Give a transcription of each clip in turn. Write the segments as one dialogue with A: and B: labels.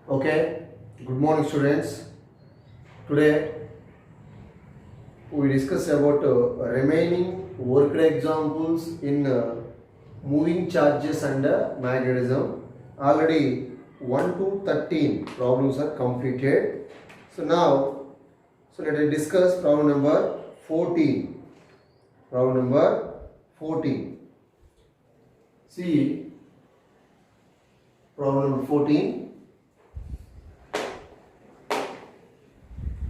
A: Okay, good morning students. Today we discuss about remaining worked examples in moving charges and magnetism. Already 1 to 13 problems are completed. So now, let us discuss problem number 14. Problem number 14. See, problem number 14.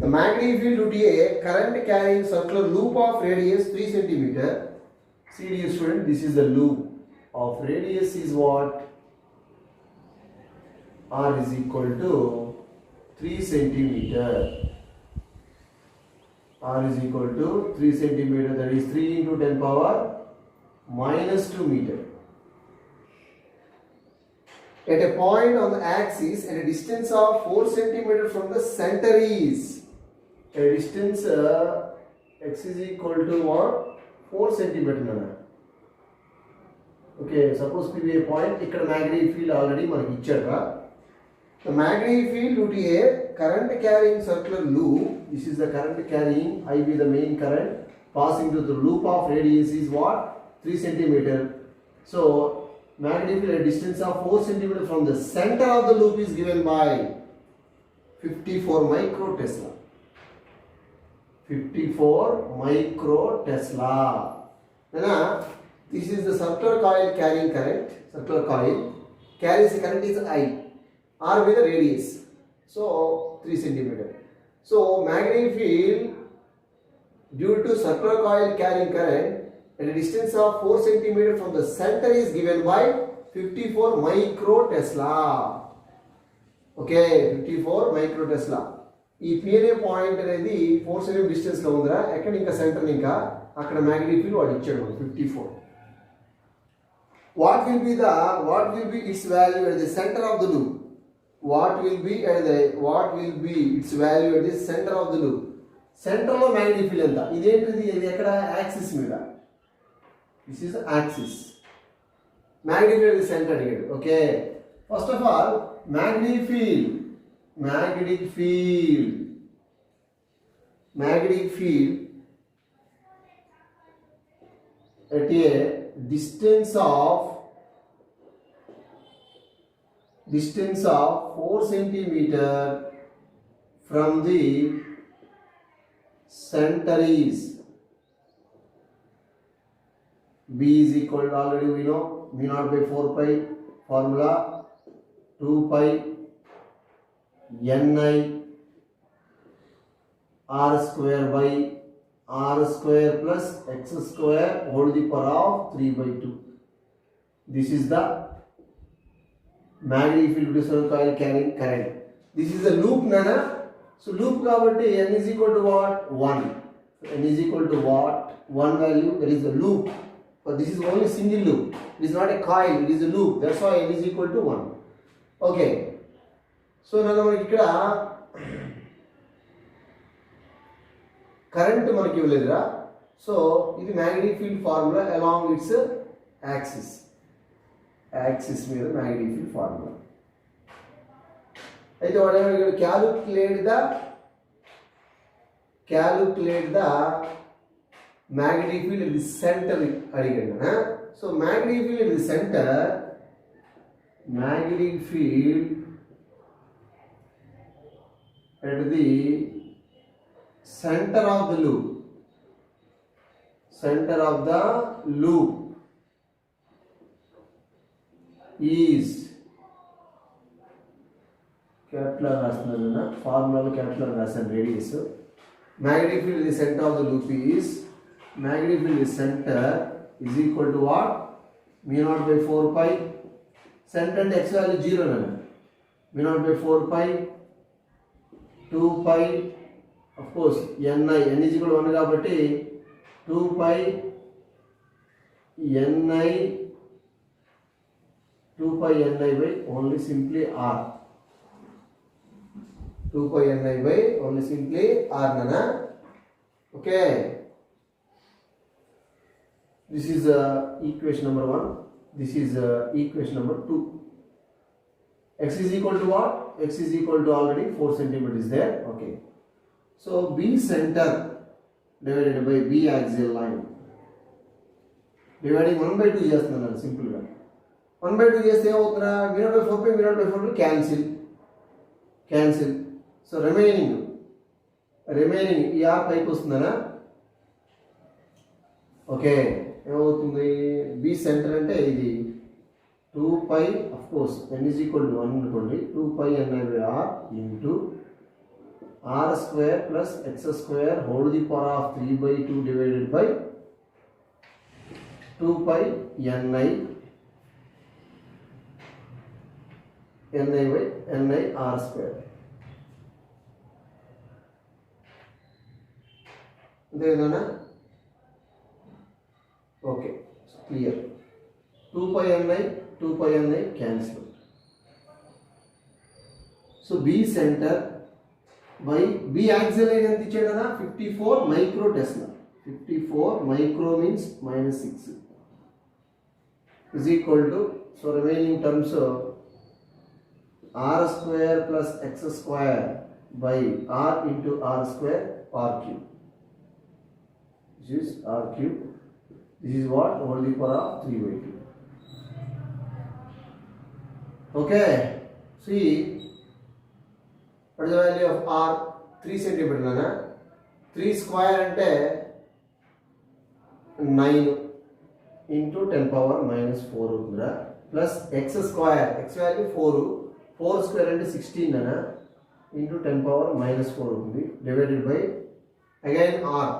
A: The magnetic field due to a current carrying circular loop of radius 3 cm. See dear student, this is the loop of radius is what? R is equal to 3 cm. R is equal to 3 cm, that is 3 into 10 power minus 2 meter. At a point on the axis at a distance of 4 cm from the center is a distance x is equal to what? 4 cm. Okay, suppose P be a point, ikkada magnetic field already manaki ichchadra. The magnetic field due to a current carrying circular loop, this is the current carrying, I be the main current passing through the loop of radius is what? 3 cm. So magnetic field at a distance of 4 cm from the center of the loop is given by 54 micro Tesla. 54 micro Tesla. Now, this is the circular coil carrying current. Circular coil carries the current is I. R with the radius. So 3 cm. So magnetic field due to circular coil carrying current at a distance of 4 cm from the center is given by 54 micro Tesla. Okay, 54 micro Tesla. ఈ PNA point అనేది 4 cm distance లో ఉందిరా, ఎక్కడ ఇంకా centre ఇంకా అక్కడ magnetic field వాడు ఇచ్చాడు 54. what will be its value at the center of the loop? what will be its value at the center of the loop? Centre లో మ్యాగ్నెటిక్ ఫీల్డ్ ఎంత? ఇదేంటిది? ఇది ఎక్కడ? యాక్సిస్ మీద. This is axis. Magnetic field centre అడిగాడు. Okay, first of all magnetic field at a distance of 4 centimeter from the center is B is equal to, already we know, mu naught by 4 pi formula 2 pi Ni r square by r square plus x square whole to the power of 3 by 2. This is the magnetic field circular coil carrying current. This is the loop nana. So loop kabatti n is equal to what? 1. So n is equal to what? 1 value. There is a loop, but this is only single loop. It is not a coil, it is a loop. That's why n is equal to 1. Okay, so now మనకి ఇక్కడ current మనకి ఇవ్వలేదురా. So ఇది magnetic field formula along its axis మీద magnetic field formula. అయితే వాడు ఏమడిగాడు? Calculate the magnetic field in the centre అడిగాడు. So magnetic field in the centre, magnetic field at the center of the loop is capital రాస్తున్నాను, ఫార్ములాలో capital రాసాను, radius. magnetic field at the center of the loop is equal to what? mu naught by 4 pi. center and x value 0 nana. mu naught by 4 pi 2 pi, of course n is equal to 1 కాబట్టి 2 pi ni by only simply r. 2 pi ni by only simply r nana. Okay, this is equation number 1. This is equation number 2. X is equal to what? X is equal to already 4 centimeter is there. Okay. So B center divided by B axial line. Dividing 1 by 2 చేస్తున్నాను simple గా 1 by 2 చేస్తే ఏమవుతుందా v0 by 4 v0 by 4 cancel so remaining ఈ r పైకి వస్తుందనా okay ఏమవుతుంది b centre అంటే ఇది 2 pi of course n is equal to 1 అనుకోండి 2 pi n by r into r square plus x square whole the power of 3 by 2 divided by 2 pi ni by ni r square. అంతేనా okay clear 2 pi ni cancel. So B center by B axial line ఎంత ఇచ్చాడనా 54 micro Tesla. 54 micro means minus 6 is equal to, so remaining terms r square plus x square by r into r square r cube. This is r cube. This is what? Whole the power of 3 by 2. Okay. See, what is the value of r? 3 centimeter nana. 3 square ante 9 into 10 power minus 4 ఉందిరా plus x square, x value 4 square అంటే 16 nana into 10 power minus 4 ఉంది divided by again r.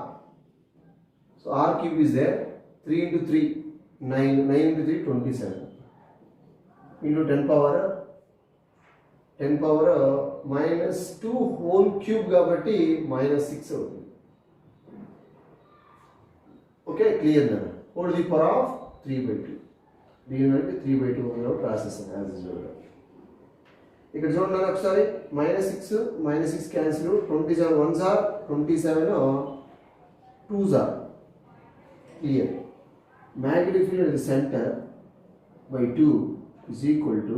A: So r cube is there, 3 into 3 9 into 3 27 into 10 power minus 2 whole cube కాబట్టి minus 6 అవుతుంది. Okay clear నా whole the power of 3 by 2 దీని వరకు 3 by 2 లో process as usual. ఇక్కడ చూడండి ఒకసారి minus 6 cancel 27 1s are 27 2s are clear. Magnetic field at the center by 2 is equal to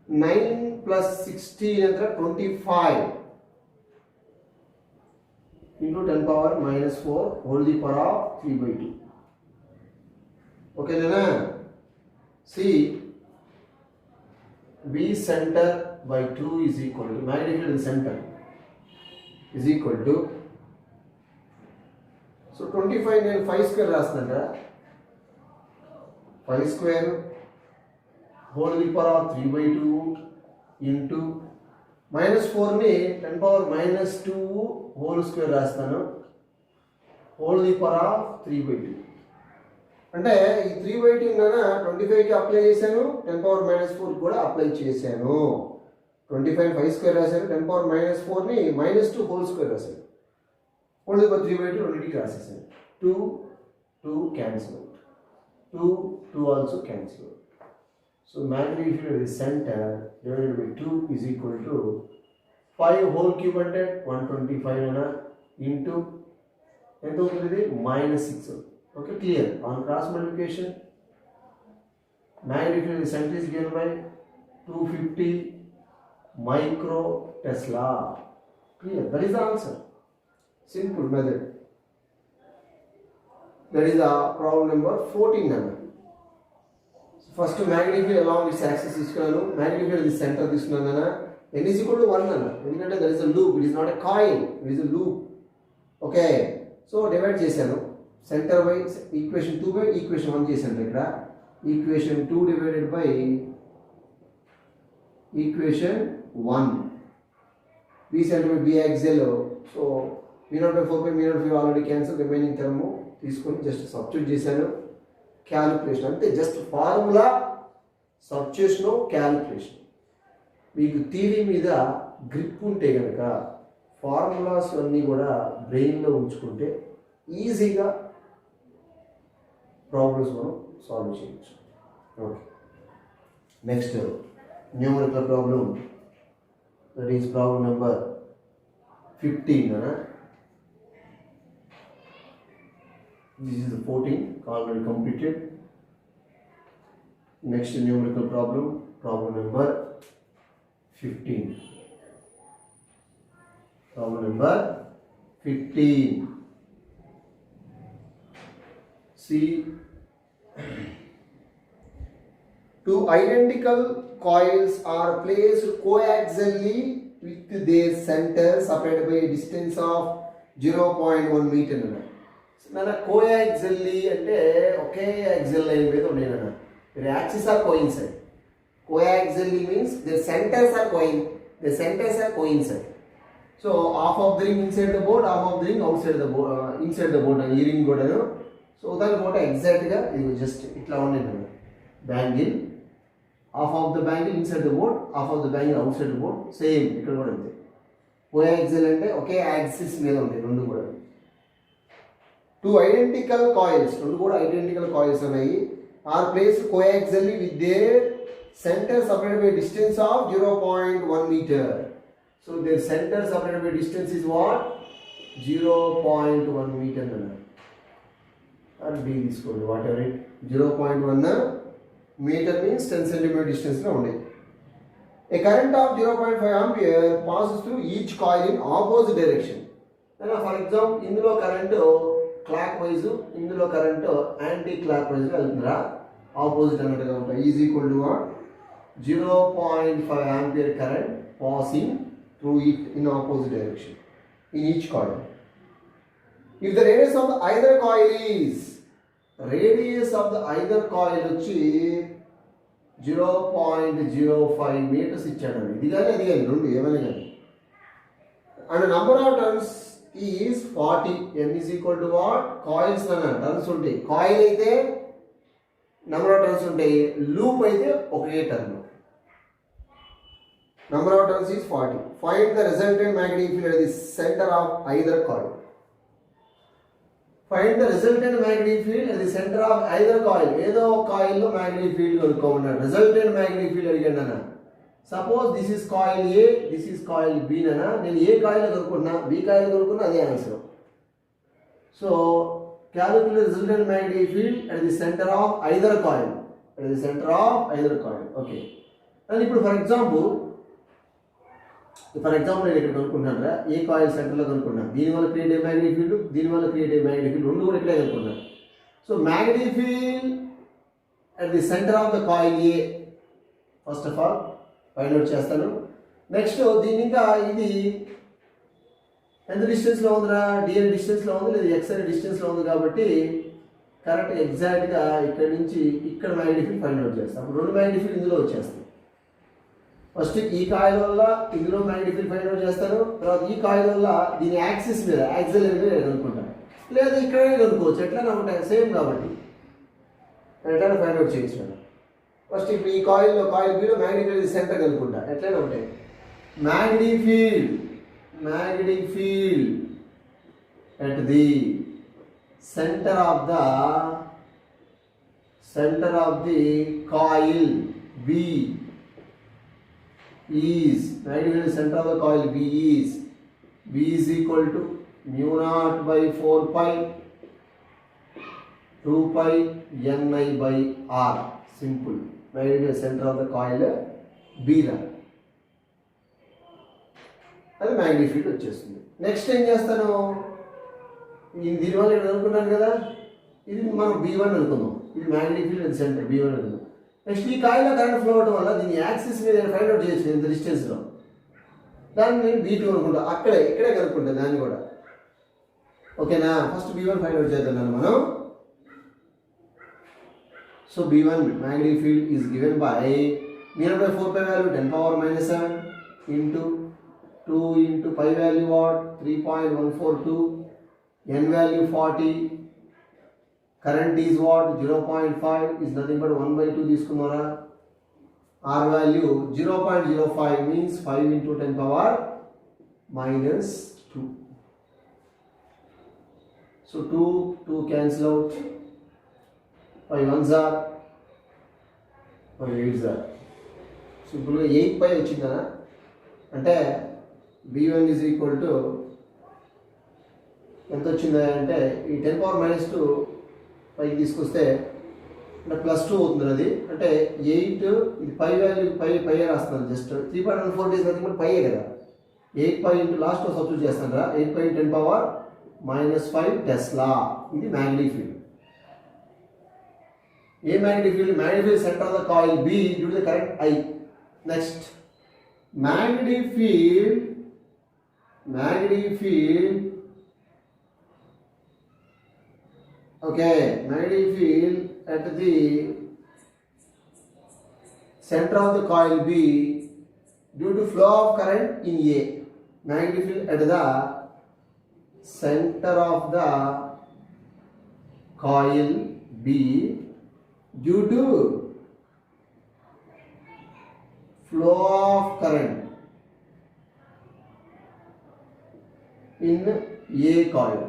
A: 9 plus 16 anta 25 into 10 power minus 4 whole the power of 3 by 2. Okay nana, see B center by 2 is equal to magnetic field in the center is equal to, so 25 నేను 5 square రాస్తున్నా 5 square whole the power of 3 by 2 into minus 4 ని 10 power minus 2 whole square రాస్తాను whole the power of 3 by 2 అంటే ఈ 3 by 2 నానా 25 కి apply చేశాను 10 power minus 4 కూడా అప్లై చేశాను 25 5 square రాశాను 10 power minus 4 ని minus 2 whole square రాశాను whole the power 3 by 2 రెండింటికి రాసేసాను 2 cancel out 2 also cancel out. So magnetic field at the center divided by 2 is equal to 5 whole cube అంటే 125 అనా into ఎంత అవుతుంది minus 6. Okay, clear. On cross multiplication magnetic field at the center is given by 250 micro Tesla. Clear. That is the answer. Simple method. That is the problem number 14 number. First magnetic field along its axis తీసుకున్నాను magnetic field the center తీసుకున్నాను అన్న n is equal to 1 అన్న ఎందుకంటే there is a loop, it is not a coil, it is a loop. Okay, so divide చేశాను center by equation 2 by equation 1 చేశాను ఇక్కడ equation 2 divided by equation 1 b center by b axial, so v0 by 4 by v0 by already cancel, remaining term తీసుకొని just substitute చేశాను calculation అంటే just formula substitution calculation. మీకు theory మీద grip ఉంటే కనుక formulas అన్నీ కూడా బ్రెయిన్లో ఉంచుకుంటే ఈజీగా ప్రాబ్లమ్స్ మనం సాల్వ్ చేయొచ్చు. Okay, next numerical problem, that is problem number 15. This is the 14 already completed. Next numerical problem number 15. Problem number 15. See, two identical coils are placed coaxially with their center separated by a distance of 0.1 meter. Nana coaxially అంటే ఒకే axle line మీద ఉండేనన్న. Their axes are coincide. Coaxially means their centers are coincide. So half of the ring inside the board, half of the ring outside the board, inside the board. ఈ ring కూడాను. So దాని కూడా exact గా ఇది just ఇట్లా ఉండేనన్న. Bangle half of the bangle inside the board, half of the bangle outside the board, same ఇక్కడ కూడా అంతే. కోయాక్సిల్ అంటే ఒకే యాక్సిస్ మీద ఉంటాయి రెండు కూడా. Two identical coils, రెండు కూడా identical coils ఉన్నాయి, are placed coaxially with their center separated by distance of 0.1 meter. So their center separated by distance is what? 0.1 meter అన్నారు. or B తీసుకోండి whatever it 0.1 meter means 10 centimeter distance లో ఉంది. A current of 0.5 ampere passes through each coil in opposite direction. For example, ఇందులో current clock wise, ఇందులో current anti clock wise వెళ్తుందా, opposite అన్నట్టుగా ఉంటాయి. Is equal to what? 0.5 ampere current passing through it in opposite direction in each coil. If the radius of the either coil is, radius of the either coil వచ్చి 0.05 meters ఇచ్చాడు. ఇది కానీ అది కానీ రెండు ఏమైనా కానీ. And number of turns is 40. n is equal to what? Coils అన్న టర్న్స్ ఉంటాయి. కాయిల్ అయితే నంబర్ ఆఫ్ టర్న్స్ ఉంటాయి, లూప్ అయితే ఒకే turn. Number of turns is 40. Find the resultant magnetic field at the center of either coil. Find the resultant magnetic field at the center of either coil. ఏదో ఒక coil లో magnetic field కనుక్కోమన్నాడు. Resultant magnetic field అడిగాడు అన్న. Suppose this is coil A, this is coil B అన్న. నేను A coil కనుక్కున్నా, B coil కనుక్కున్నా అదే answer. So calculate resultant magnetic field at the centre of either coil. At the centre of either coil. Okay. And ఇప్పుడు for example నేను ఇక్కడ కనుక్కుంటాను, ఏ coil సెంటర్లో కనుక్కున్నాను, దీనివల్ల క్రియేట్ అయ్యే మ్యాగ్నెటిక్ ఫీల్డ్, దీనివల్ల క్రియేట్ అయ్యే మ్యాగ్నెటిక్ ఫీల్డ్ రెండు కూడా ఇక్కడే కనుక్కున్నాను. So magnetic field at the centre of the coil A first of all find out చేస్తాను. నెక్స్ట్ దీని ఇంకా ఇది ఎంత డిస్టెన్స్లో ఉందిరా, డిఎన్ డిస్టెన్స్లో ఉంది లేదా ఎక్స్ అనే డిస్టెన్స్లో ఉంది కాబట్టి కరెక్ట్ ఎగ్జాక్ట్గా ఇక్కడ నుంచి ఇక్కడ మ్యాగ్నెటిక్ ఫీల్డ్ ఫైండ్ అవుట్ చేస్తాను. అప్పుడు రెండు మ్యాగ్నెటిక్ ఫీల్డ్ ఇందులో వచ్చేస్తాయి. ఫస్ట్ ఈ కాయిల్ వల్ల ఇందులో మ్యాగ్నెటిక్ ఫీల్డ్ ఫైండ్ అవుట్ చేస్తాను. తర్వాత ఈ కాయిల్ వల్ల దీని యాక్సిస్ మీద యాక్సిల్ మీద కనుక్కుంటాను, లేదా ఇక్కడే కనుక్కోవచ్చు. ఎట్లా ఉంటాయి సేమ్ కాబట్టి ఎట్లా ఫైండ్ అవుట్ చేయొచ్చు. ఫస్ట్ ఇప్పుడు ఈ కాయిల్లో కాయిల్ బిలో మ్యాగ్నెటిక్ ఫీల్డ్ సెంటర్ కనుక్కుంటా, ఎట్లయినా ఉంటాయి. Magnetic field at the center of the coil B is, magnetic field center of the coil B is equal to mu naught by 4 pi 2 pi ni by r. Simple. Magnetic field center of the coil B రా, అది magnetic field వచ్చేస్తుంది. Next ఏం చేస్తాను, దీనివల్ల ఇక్కడ అనుకున్నాను కదా, ఇది మనం B1 అనుకుందాం. ఇది మ్యాగ్నెటిక్ ఫీల్డ్ అది సెంటర్ B1 అనుకుందాం. నెక్స్ట్ ఈ కాయిల్లో కరెంట్ ఫ్లో అవడం వల్ల దీని యాక్సిస్ మీద ఫైండ్ అవుట్ చేయొచ్చు ఇంత డిస్టెన్స్లో. దాన్ని నేను B2 అనుకుంటా, ఇక్కడే కనుక్కుంటా దాన్ని కూడా. ఓకేనా? ఫస్ట్ B1 ఫైండ్ అవుట్ చేద్దాం మనం. So B1 magnetic field is given by mu naught by 4 pi value 10 power minus 7 into 2 into pi value what? 3.142, n value 40, current is what? 0.5 is nothing but 1/2 తీసుకున్నారా. R value 0.05 means 5 into 10 power minus 2. So 2 cancel out, 5 ones are 5 8s are. సింపుల్గా 8 pi వచ్చిందా అంటే B1 is equal to ఎంత వచ్చిందా అంటే ఈ 10 power minus 2 పైకి తీసుకొస్తే అంటే +2 అవుతుంది అది. అంటే 8 ఇది పై వాల్యూ పై రాస్తున్నాను జస్ట్ 3.14 ఈజ్ నథింగ్ బట్ పైయే కదా. 8 పై ఇంటూ లాస్ట్లో సబ్స్టిట్యూట్ చేస్తాను రా. 8 పై 10⁻⁵ టెస్లా. ఇది magnetic field. A magnetic field center of the coil, B due to the current I. Next, magnetic field okay, magnetic field at the center of the coil B due to flow of current in A. Magnetic field at the center of the coil B due to flow of current in A coil.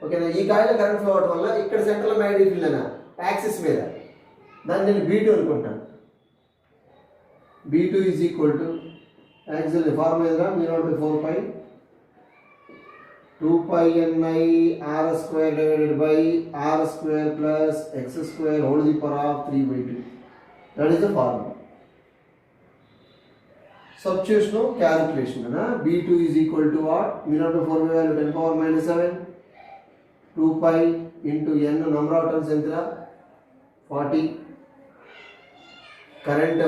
A: ఓకేనా. ఈ coil current flow అవడం వల్ల ఇక్కడ central magnetic field అయినా axis మీద దాన్ని నేను B2 అనుకుంటాను. B2 is equal to axial formula 0/4π 2πni r² divided by r² plus x² whole to the power of 3/2. That is the formula. Substitution of calculation. B2 is equal to what? 0/4 value 10⁻⁷ 2π into n number of turns entra 40. Current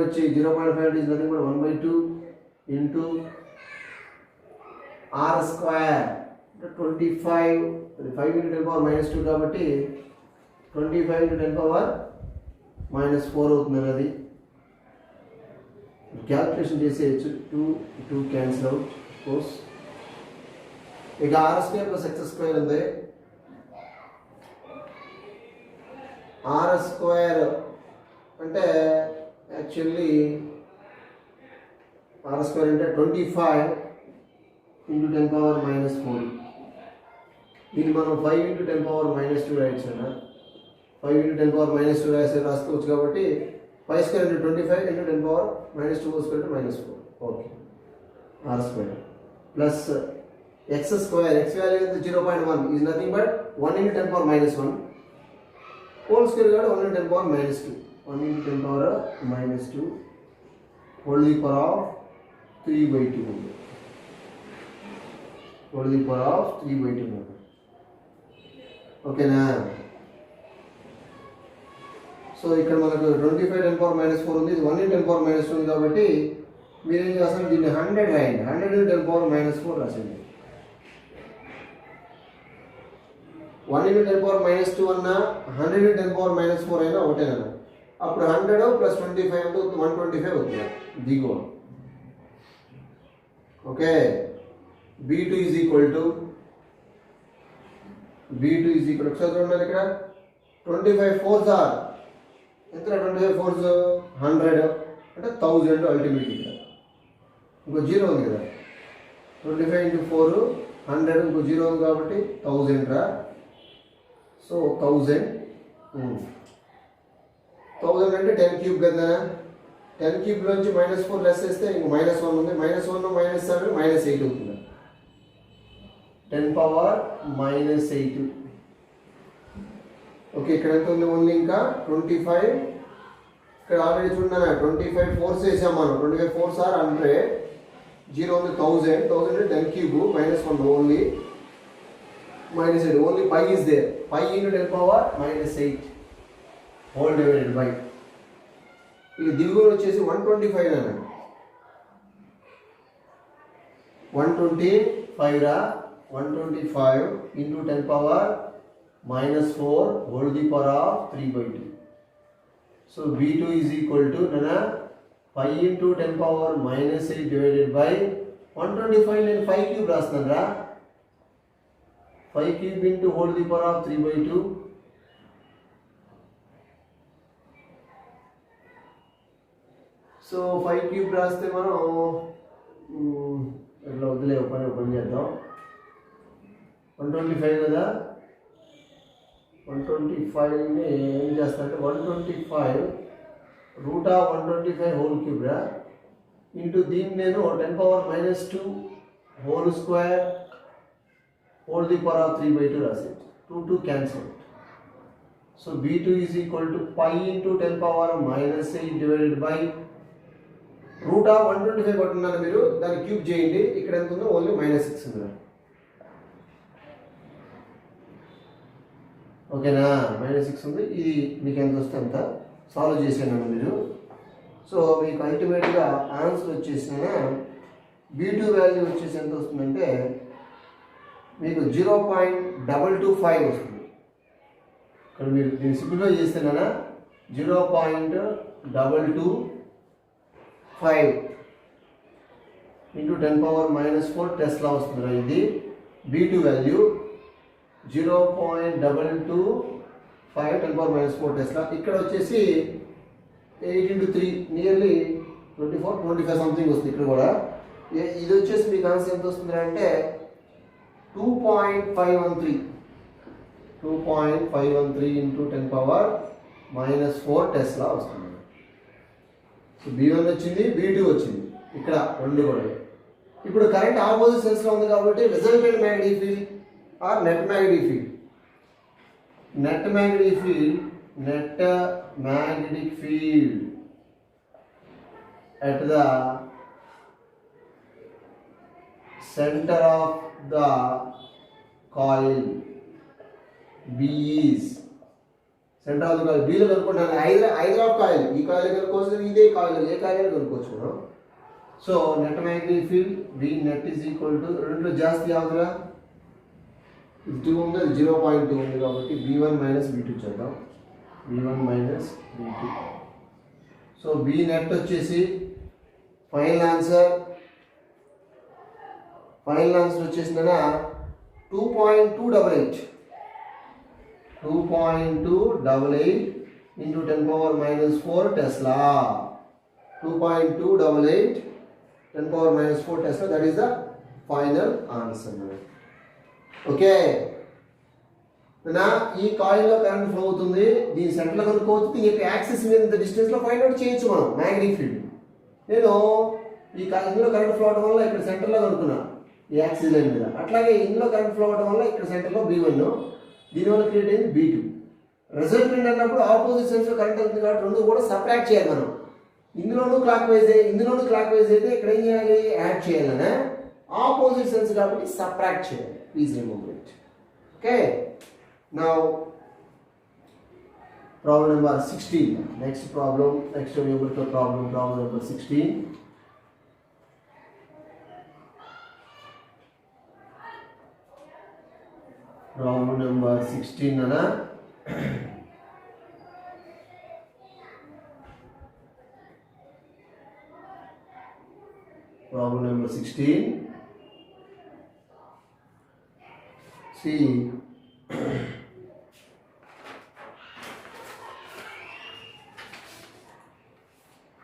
A: వచ్చి 0.5 is nothing but 1/2 into r² 25 5 into 10⁻⁻2 కాబట్టి 25 into 10⁻⁻4 అవుతుంది అది. Calculation చేసేయచ్చు. 2 cancel out course. ఇక r² plus x² ఉంది. r² అంటే actually r² అంటే 25 into 10⁻⁻4. దీన్ని మనం 5 into 10⁻⁻2 రాయొచ్చు కదా. 5 into 10⁻⁻2 రాసుకోవచ్చు కాబట్టి 5² into 25 into 10⁻⁻2 -4. Okay. r² plus x² x value ఎంత 0.1 is nothing but 1 into 10⁻⁻1 whole square కాబట్టి 1 into 10⁻⁻2 1 into 10⁻⁻2 whole to the power of 3/2 ఉంది. whole to the power of 3/2 ఉంది. ఓకేనా. సో ఇక్కడ మనకు 25 10⁻⁻4 ఉంది. ఇది 1 into 10⁻⁻2 ఉంది కాబట్టి మీరేం చేస్తారు, దీన్ని 100 రాయండి. 100 into 10⁻⁻4 రాసండి. 1 into 10⁻⁻2 అన్నా 100 into 10⁻⁻4 అయినా ఒకటేనా. అప్పుడు 100 ప్లస్ 25 అంటే 125 అవుతుంది దిగువ. Okay. B2 is equal to ఒకసారి చూడండి ఇక్కడ 25 4s ఆర్ ఎంత, 25 4s 100 అంటే 1000 అల్టిమేట్. ఇక్కడ ఇంకో 0 ఉంది కదా. 25 into 4 100 ఇంకో 0 ఉంది కాబట్టి 1000 రా. సో 1000 అంటే 10 క్యూబ్ కదా. 10 క్యూబ్ నుంచి -4 లెస్ చేస్తే ఇంకో -1 ఉంది. -1 -7 -8 అవుతుంది. 10⁻⁻8. ఓకే. ఇక్కడ ఎంత ఉంది ఓన్లీ ఇంకా 25. ఇక్కడ ఆల్రెడీ చూడండి 25 4s వేసాం మనం. 25 4s ఆర్ 100. 0 ఉంది 1000 అంటే 10 cube -1 only -8 only π is there. π into 10⁻⁻8 whole divided by ఇక దిగువన వచ్చేసి 125 అనండి. 125 రా. 125 into 10⁻⁻4 whole to the power of 3/2. So B2 is equal to π into 10⁻⁻8 divided by 125 నేను 5 క్యూబ్ రాస్తున్నాను రా. 5 cube into whole to the power of 3/2. So 5 cube రాస్తే మనం ఇట్లా వదిలే ఓపెన్ చేద్దాం. 125 కదా. 125ని ఏం చేస్తారంటే 125 √125 హోల్ క్యూబ్ రా ఇంటూ దీన్ని నేను 10⁻⁻2 whole square whole the power of 3/2 రాసి 2 cancel. So B2 is equal to pi into 10 power minus 8 divided by root of 125 కొట్టున్నాను మీరు దాన్ని క్యూబ్ చేయండి. ఇక్కడ ఎంత ఉందో ఓన్లీ -6 ఉంది. ఓకేనా, -6 ఉంది. ఇది మీకు ఎంత వస్తే అంత సాల్వ్ చేసాను మీరు. సో మీకు అల్టిమేట్గా ఆన్సర్ వచ్చేసిన B2 వాల్యూ వచ్చేసి ఎంత వస్తుందంటే మీకు 0.225 వస్తుంది. ఇక్కడ మీరు దీన్ని సింప్లిఫై చేస్తేనా 0.225 ఇంటూ 10 power -4 టెస్లా వస్తుంది. ఇది B2 వాల్యూ 0.225 10 power -4 టెస్లా. ఇక్కడ వచ్చేసి 8 into 3 నియర్లీ 24-25 సంథింగ్ వస్తుంది. ఇక్కడ కూడా ఇది వచ్చేసి మీకు ఆన్సర్ ఎంత వస్తుంది అంటే 2.513 ఇంటూ 10 power -4 టెస్లా వస్తుంది. సో B1 వచ్చింది, B2 వచ్చింది, ఇక్కడ రెండు కూడా. ఇప్పుడు కరెంట్ ఆపోజిట్ సెన్స్లో ఉంది కాబట్టి resultant magnetic field or net magnetic field at the center of the coil B is center of the coil. B లో కనుక్కుంటాను either of coil. ఈ కాయిల్ కనుక్కోవచ్చు, ఇదే కాయిల్ ఏ కాయిల్ కనుక్కోవచ్చు మనం. So net magnetic field B net is equal to రెండులో జాస్తి అవుతుందా, 2 ఉంది, 0.2 ఉంది కాబట్టి B1 B2 చేద్దాం. B1 B2. So B net వచ్చేసి ఫైనల్ ఆన్సర్ వచ్చేసిందనా 2.288 into 10 power -4 tesla. 2.288 10 power -4 tesla. That is the final answer. Okay నా ఈ కాయిల్లో కరెంట్ ఫ్లో అవుతుంది, దీని సెంటర్లో కనుక్కోవచ్చు, దీని యొక్క యాక్సిస్ మీద ఇంత డిస్టెన్స్లో ఫైండ్ అవుట్ చేయొచ్చు మనం మ్యాగ్నెటిక్ ఫీల్డ్. నేను ఈ ఇందులో కరెంట్ ఫ్లో అవడం వల్ల ఇక్కడ సెంటర్లో కనుక్కున్నా ఈ యాక్సిస్ లైన్ మీద. అట్లాగే ఇందులో కరెంట్ ఫ్లో అవడం వల్ల ఇక్కడ సెంటర్లో B1, దీనివల్ల క్రియేట్ అయింది B2. రిజల్టెంట్ అన్నప్పుడు ఆపోజిట్ సెన్స్లో కరెంట్ అవుతుంది కాబట్టి రెండు కూడా సపరేట్ చేయాలి మనం. ఇందులోనూ క్లాక్ వైజ్ అయితే ఇక్కడ ఏం చేయాలి, యాడ్ చేయాలనే. ఆపోజిట్ సెన్స్ కాబట్టి సపరేట్ చేయాలి. Please remove it. Okay, now problem number 16. Next problem number 16. Problem number 16 nana. Problem number 16. See,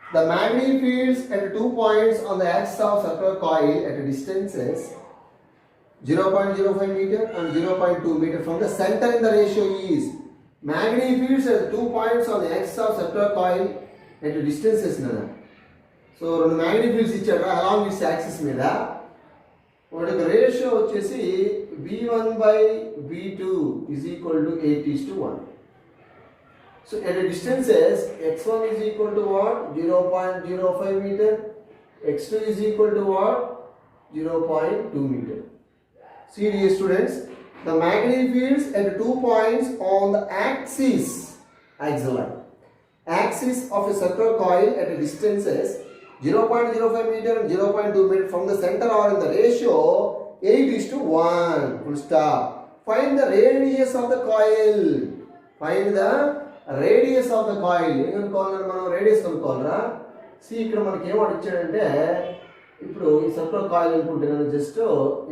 A: the magnetic fields at 2 points on the axis of circular coil at distances 0.05 meter and 0.2 meter from the center in the ratio is magnetic fields at 2 points on the axis of circular coil at distances nana. So రెండు magnetic fields ఇచ్చారు along its axis మీద. వాటి ratio వచ్చేసి V1/V2 is equal to 8:1. So at the distances x1 is equal to what? 0.05 meter. x2 is equal to what? 0.2 meter. See dear students, the magnetic fields at 2 points on the axis of a circular coil at the distances 0.05 meter and 0.2 meter from the center are in the ratio 8:1. Full stop. Find the radius of the coil. Find the radius of the coil. ఏం కనుక్కోవాలన్నా మనం radius కనుక్కోవాలరా. C ఇక్కడ మనకి ఏం అడిచాడంటే, ఇప్పుడు ఈ circular coil అనుకుంటున్నాను just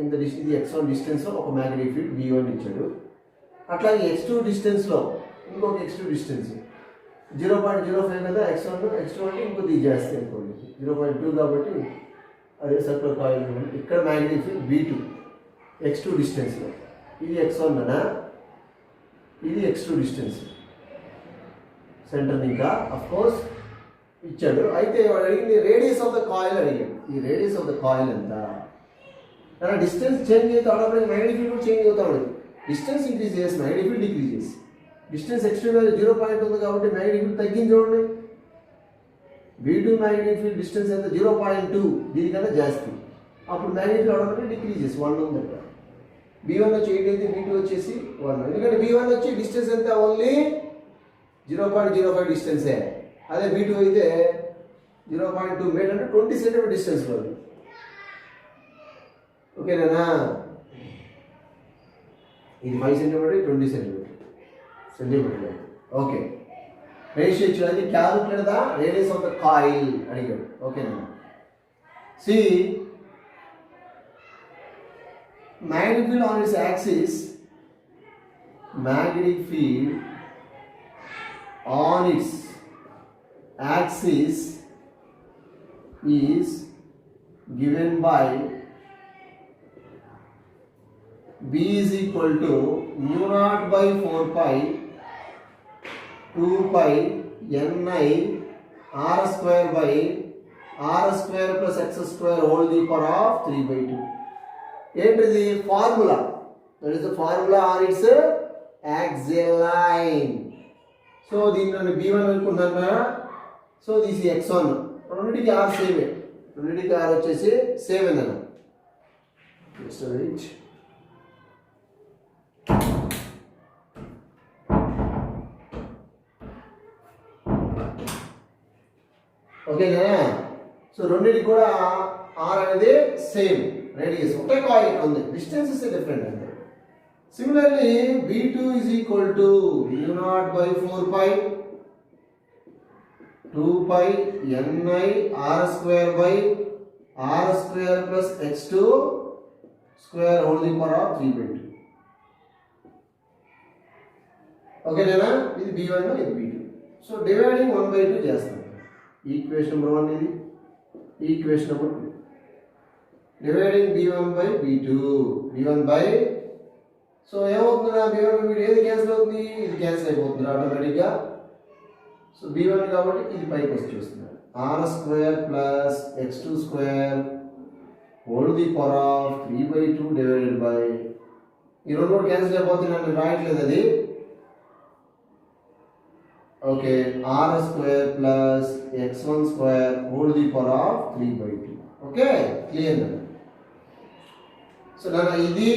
A: ఇంత ఇది x1 డిస్టెన్స్లో ఒక మ్యాగ్నెటిక్ ఫీల్డ్ V1 ఇచ్చాడు. అట్లాగే x2 డిస్టెన్స్లో ఇంకొక x2 డిస్టెన్స్ 0.05 కదా x1 అంటే ఇంకొక ఇది చేస్తే అనుకోండి 0.2 కాబట్టి అదే సర్కులర్ కాయిల్. ఇక్కడ మ్యాగ్నెటిక్ ఫీల్డ్ V2 x2 డిస్టెన్స్లో. ఇది x1 అనా, ఇది x2 డిస్టెన్స్ సెంటర్ ఇంకా అఫ్ కోర్స్ ఇచ్చాడు. అయితే వాడు అడిగింది రేడియస్ ఆఫ్ ద కాయిల్ అడిగాడు. ఈ రేడియస్ ఆఫ్ ద కాయిల్ ఎంత? డిస్టెన్స్ చేంజ్ అయితే ఆటోమేటిక్ మ్యాగ్నెటిక్ ఫీల్డ్ కూడా చేంజ్ అవుతా ఉంటుంది. డిస్టెన్స్ ఇంక్రీజ్ చేసి మ్యాగ్నెటిక్ ఫీల్డ్ డిక్రీజ్ చేసి డిస్టెన్స్ ఎక్స్ట్రీమ్ వాల్యూ 0 ఉంది కాబట్టి మ్యాగ్నెటిక్ ఫీల్డ్ తగ్గింది చూడండి. V2 మ్యాగ్నెటిక్ ఫీల్డ్ డిస్టెన్స్ ఎంత 0.2 దీనికన్నా జాస్తి, అప్పుడు మ్యాగ్నెటిక్ ఫీల్డ్ ఆటోమేటిక్ డిక్రీజ్ చేసి 1 ఉందంట. V1 వచ్చి 8 అయితే V2 వచ్చేసి 1. ఎందుకంటే V1 వచ్చి డిస్టెన్స్ ఎంత ఓన్లీ 0.05 డిస్టెన్సే, అదే V2 అయితే 0.2 మీటర్ అంటే 20 సెంటీమీటర్ డిస్టెన్స్ ఉంది. ఓకేనా? ఇది 5 సెంటీమీటర్ 20 సెంటీమీటర్. ఓకే, రేషియో ఇచ్చేది calculate the radius of the coil అడిగాడు. ఓకేనా? C magnetic field on its axis, magnetic field on its axis is given by B is equal to mu naught by 4 pi 2 pi ni r square by r square plus x square whole to the power of 3 by 2. ఏంటిది formula? That is the formula on it's axial line. So దీన్ని B1 అనుకుంటున్నాను కదా. So this x1, రెండింటికి r సేమే, రెండింటికి r వచ్చేసి same అన్న. ఓకేనా? సో రెండింటికి కూడా r అనేది సేమ్, రేడియస్ ఒకటే కాయిల్ ఉంది, డిస్టెన్స్ ఇస్ డిఫరెంట్ అంతే. Similarly V2 is equal to mu naught by 4 pi 2 pi ni r square by r square plus x2 square whole to the power of 3 by 2. ఓకేనా? ఇది B1 ఇది B2. So dividing 1 by 2 చేస్తాం. Equation number 1 ఇది, equation number 2. Dividing B1 by B2, B1 by, so ఏమవుతుందా B1 by B2 ఏది cancel అవుతుంది? ఇది cancel అయిపోతుంది ఆటోమేటిక్గా. సో B1 కాబట్టి ఇది పైకి వచ్చి చూస్తున్నారు r square plus x2 square whole the power of 3 by 2 divided by, ఈ రెండు కూడా క్యాన్సిల్ అయిపోతుంది, నేను రాయట్లేదు అది. Okay, r square plus x1 square whole the power of 3 by 2. Okay, clear. So నా ఇది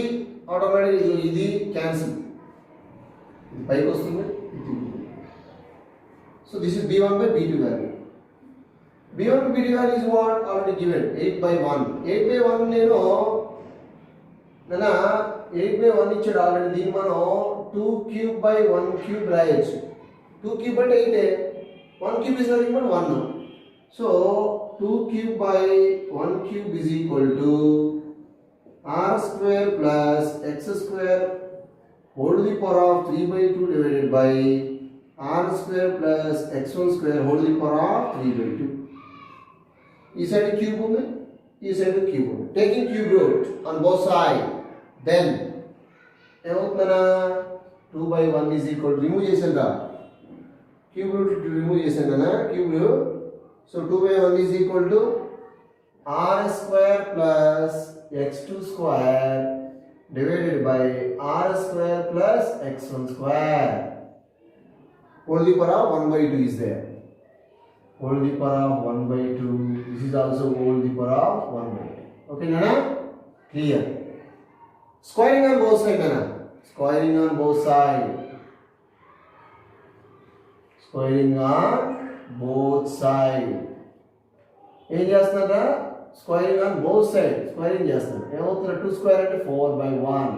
A: ఆటోమేటిక్ ఇది క్యాన్సిల్, ఇది పైకి వస్తుంది. So this is B1 by B2 value. B1 by B2 value is what already given 8/1. 8/1 నేను 8/1 ఇచ్చాడు already. దీన్ని మనం 2 cube by 1 cube రాయొచ్చు. 2 cube అంటే 8, 1 cube is nothing but 1. So 2 cube by 1 cube is equal to r square plus x square whole to the power of 3 by 2 divided by r square plus x1 square whole to the power of 3 by 2. ఈ side cube ఉంది, ఈ side cube ఉంది. Taking cube root on both side, then ఏమవుతుందన్నా 2/1 is equal to, remove చేసాను రా cube root, remove చేసాను కదా cube root. So 2/1 is equal to r square plus x2 square divided by r square plus x1 square whole to the power of 1/2 is there. Whole to the power of 1/2. This is also whole to the power of 1/2. Okay, Nana? Clear. Squaring on both sides, Nana. Squaring on both sides. Squaring on both sides. ఏం చేస్తున్నారా? Squaring on both side squaring చేస్తున్నారు. ఏమవుతున్నారు? 2 square అంటే 4/1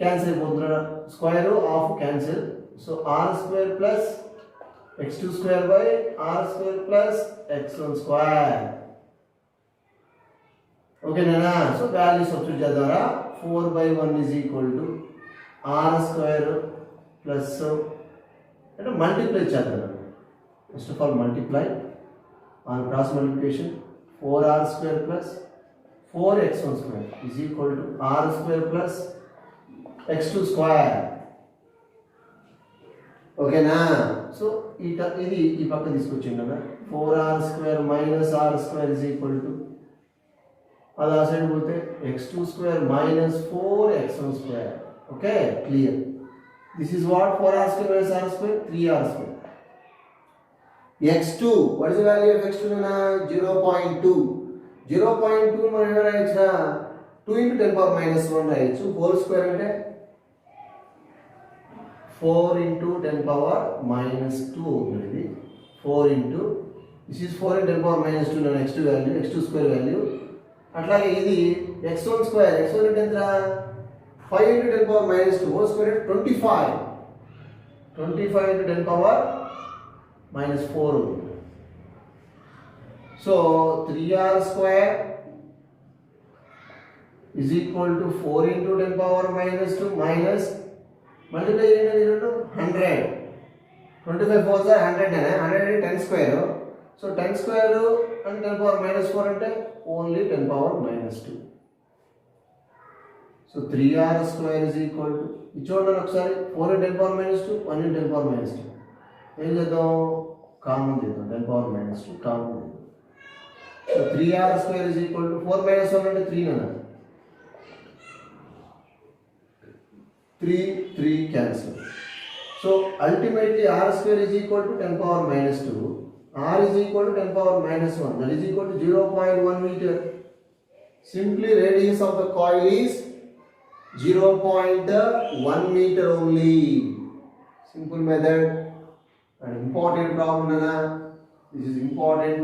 A: cancel అయిపోతున్నారు. Square of cancel. So r square plus x2 square by r square plus x1 square. ఓకేనా? So value substitute చేద్దారా. 4/1 is equal to r square plus అంటే multiply చేద్దాం. First of all multiply on cross multiplication, 4r square plus 4x1 square is equal to r square plus x2 square. Okay na? So ఇది ఈ పక్క తీసుకొచ్చింది కదా. 4r square minus r square is equal to, అది ఆ side పోతే x2 square minus 4x1 square. Okay, clear. This is what 4r square minus r square, 3r square. x2, what is the value of x2 nana? 0.2. 0.2 మనం ఏమైనా రాయొచ్చా? 2 into 10 power minus 1 రాయొచ్చు. Whole square అంటే 4 into 10 power minus 2 అవుతుంది. 4 into this is 4 into 10 power minus 2 నా x2 value, x2 square value. అట్లాగే ఇది x1 square, x1 అంటే ఎంత? 5 into 10 power minus 2 whole square అంటే 25. 25 into 10 power minus 4. So 3r square is equal to 4 into 10 power minus 2 minus multiply 100. 25 4s are 100 100 10 square. So 10 square and 10 power minus 4 ante only 10 power minus 2. So 3r square is equal to ఇచ్చోండి ఒకసారి 4 into 10 power minus 2 1 into 10 power minus 2 ఏం చేద్దాం? Common చేద్దాం. 10 power minus 2 common చేద్దాం. So 3r square is equal to 4 minus 1 అంటే 3 నన్నా. 3 cancel. So ultimately r square is equal to 10 power minus 2. R is equal to 10 power minus 1. That is equal to 0.1 meter. Simply radius of the coil is 0.1 meter only. Simple method. An important problem nana. This is important.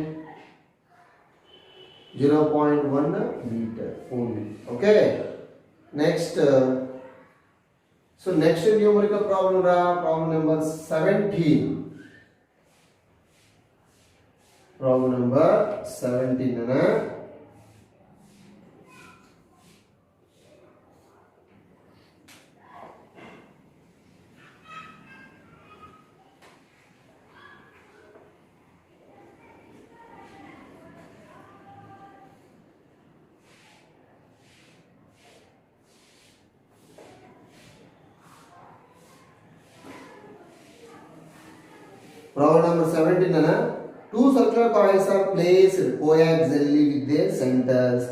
A: 0.1 meter only. Okay. Next. So next numerical problem ra, problem number 17. Problem number 17 nana. Problem number 17 nana. Two circular coils are placed coaxially with their centers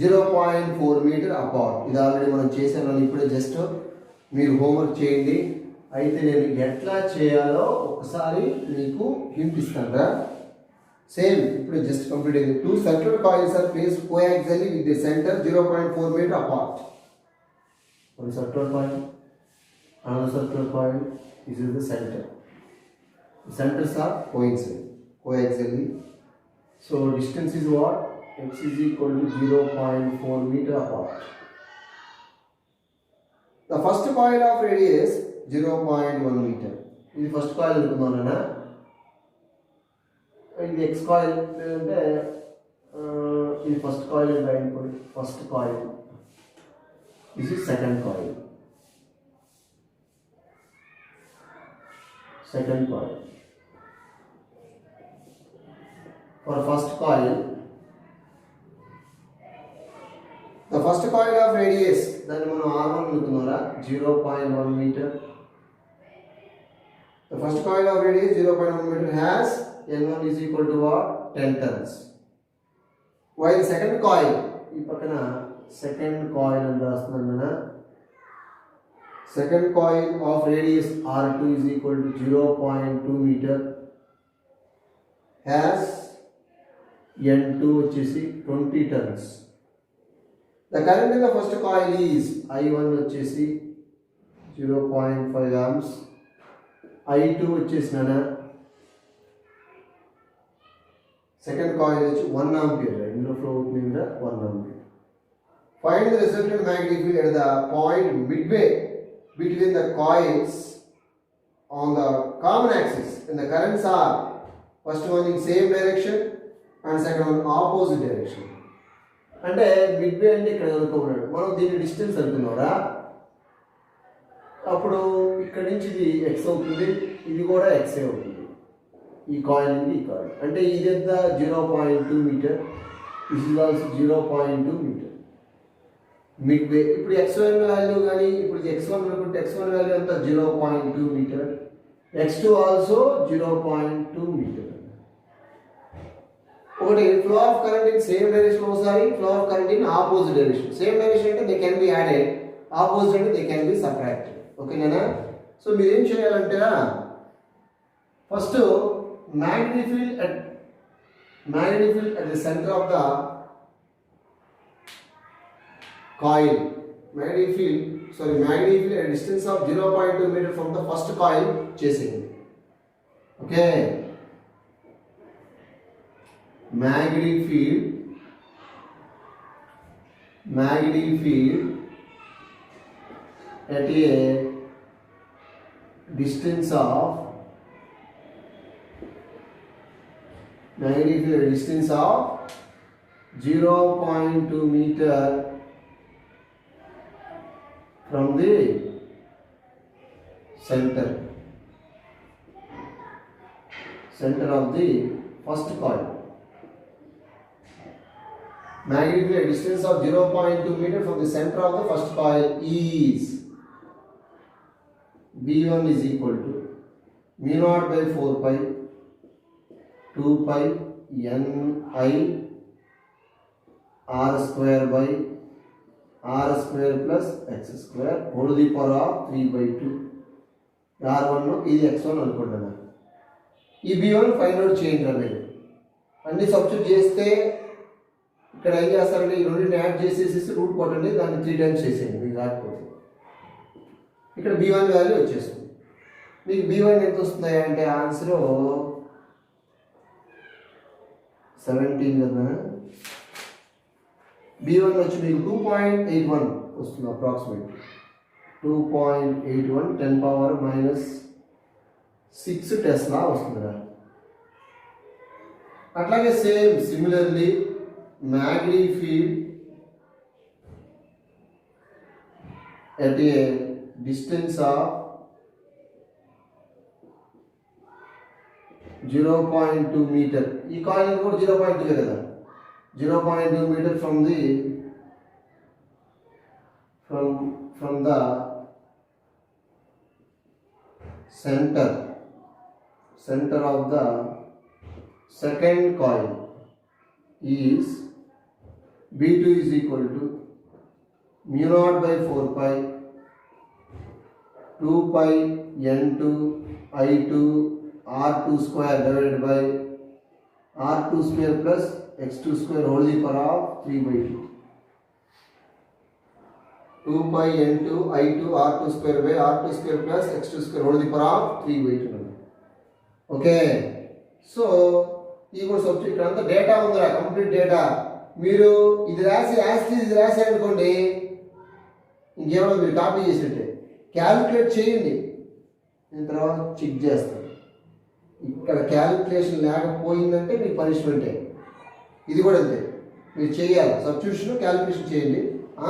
A: 0.4 meter apart. ఇది already మనం చేసాను. ఇప్పుడు just మీరు homework చేయండి. అయితే నేను ఎట్లా చేయాలో ఒకసారి మీకు హింట్ ఇస్తాను. సేమ్ ఇప్పుడు జస్ట్ కంప్లీట్ అయింది. Two circular coils are placed coaxially with their center 0.4 meter apart. One circular coil, another circular coil. This is the center. The centers are coaxially. So distance is what? X is equal to 0.4 meter apart. The first coil of radius 0.1 meter. This is first coil అనుకున్నానా? ఇది X coil అంటే ఇది first coil అనుకోండి. First coil. This is second coil. Second coil. For first coil, the first coil of radius దాన్ని మనం R1 అనుకున్నారా 0.1 meter. The first coil of radius 0.1 meter has N1 is equal to what? 10 turns. While second coil ఈ పక్కన second coil అని రాస్తున్నాను. Second coil of radius R2 is equal to 0.2 meter has N2 వచ్చేసి 20 turns. The current in the first coil is I1 వచ్చేసి 0.5 amps. I2 వచ్చేసి నానా second coil వచ్చి 1 ampere. ఇందులో ఫ్లో అవుతుంది కదా 1 ampere. Find the resultant magnetic field at the point midway between the coils on the common axis. And the currents are first one in same direction and second one opposite direction. అంటే midway అంటే ఇక్కడ అనుకున్నాడు. మనం దీని distance అనుకున్నారా? అప్పుడు ఇక్కడ నుంచి ఇది x అవుతుంది, ఇది కూడా x అవుతుంది. ఈ కాయిల్ ఇది ఈ కాయిల్ అంటే ఇది ఎంత 0.2 metre. This is also 0.2 metre. Midway ఇప్పుడు x1 వాల్యూ కానీ ఇప్పుడు x1 అనుకుంటే x1 వాల్యూ ఎంత 0.2 మీటర్. x2 also 0.2 metre. ఒకటి flow of current in same direction ఒకసారి, flow of current in opposite direction. Same direction అంటే they can be added, opposite అంటే they can be subtracted. ఓకేనా? So మీరు ఏం చేయాలంటే first magnetic field at the center of the coil, magnetic field at a distance of 0.2 meter from the first coil చేసేయండి. Okay, magnetic field at a distance of magnetic field at a distance of 0.2 meter from the center of the first coil. Magnetic field at a distance of 0.2 meter from the center of the first coil is B1 is equal to mu naught by 4 pi 2 pi n I r square by r square plus x square whole to the power of 3 by 2. r1 ఇది x1 అనుకుంటున్నా. ఈ b1 find out చేయండి మీరు. అన్ని substitute చేస్తే ఇక్కడ ఏం చేస్తారంటే ఈ రెండింటిని యాడ్ చేసేసి రూట్ కొట్టండి, దాన్ని 3 టైమ్స్ చేసేయండి మీకు రాకపోతే. ఇక్కడ b1 వాల్యూ వచ్చేస్తుంది. మీకు b1 ఎంత వస్తుంది అంటే ఆన్సర్ 17 కదా. b1 వచ్చి మీకు 2.81 వస్తుంది అప్రాక్సిమేట్. 2.81 10 power minus 6 టెస్లా వస్తుంది. అట్లాగే same similarly magnetic field at a distance of 0.2 meter. ఈ కాయిల్ కూడా 0.2 కదా. 0.2 meter from the center of the second coil is B2 is equal to mu naught by 4 pi 2 pi n2 I2 r2 square divided by r2 square plus x2 square whole to the power of 3 by 2. 2 pi n2 I2 r2 square by r2 square plus x2 square whole to the power of 3 by 2. Okay, so ఈ కూడా subject ఇక్కడ అంతా data ఉందిరా, complete data. మీరు ఇది రాసి ఇది రాసారనుకోండి, ఇంకేమన్నా మీరు కాపీ చేసినట్టే. క్యాలిక్యులేట్ చేయండి, నేను తర్వాత చెక్ చేస్తాను. ఇక్కడ క్యాలిక్యులేషన్ లేకపోయిందంటే మీకు పనిష్మెంటే. ఇది కూడా అంతే, మీరు చేయాలి. సబ్స్టిట్యూషన్ క్యాలిక్యులేషన్ చేయండి.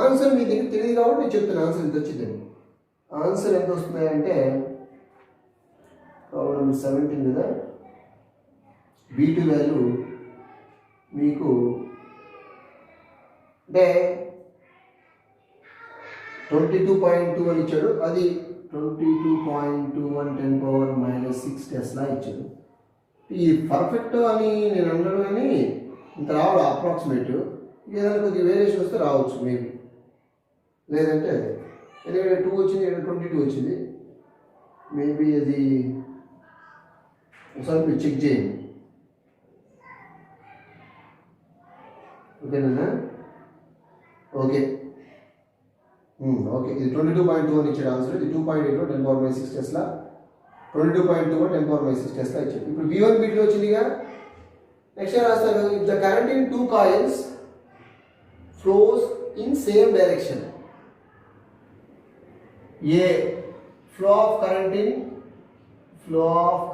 A: ఆన్సర్ మీ దగ్గర తెలియదు కాబట్టి నేను చెప్తాను ఆన్సర్ ఎంత వచ్చిందని. ఆన్సర్ ఎంత వస్తుంది అంటే ప్రాబ్లం నెంబర్ 17 కదా. B2 వాల్యూ మీకు అంటే 22.2 అని ఇచ్చాడు. అది 22.21 10 power minus 6 టెస్లా ఇచ్చాడు. ఈ పర్ఫెక్ట్ అని నేను అన్నాను, కానీ ఇంత రావాలి అప్రాక్సిమేట్. ఏదైనా కొద్దిగా వేరియేషన్ వస్తే రావచ్చు మేబీ, లేదంటే అదే. ఎందుకంటే 2 వచ్చింది, 22 వచ్చింది. మేబీ అది ఒకసారి మీరు చెక్ చేయండి. ఓకేనా? ఓకే ఓకే, ఇది 22.2 అని ఇచ్చాడు ఆన్సర్. ఇది 2.81 10 power minus 6 Tesla. 22.21 10 power minus 6 Tesla ఇచ్చాడు. ఇప్పుడు B1 B2 వచ్చిందిగా. నెక్స్ట్ రాస్తారు, if the current in 2 coils flows in same direction. A flow of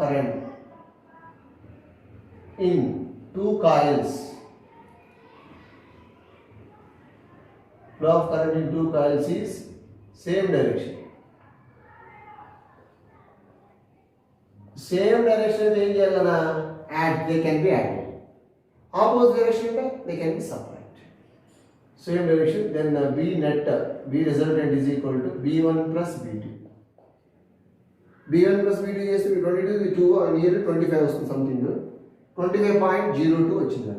A: current in 2 coils. Flow of current in 2 coils is same direction. Same direction ఏం చేయాలన్నా they can be added. Opposite direction they can be subtracted. Same direction, then B resultant is equal to B1 plus B2. B1 plus B2 చేస్తే 22 2 and here 25 వస్తుంది something. 25.02 వచ్చింది.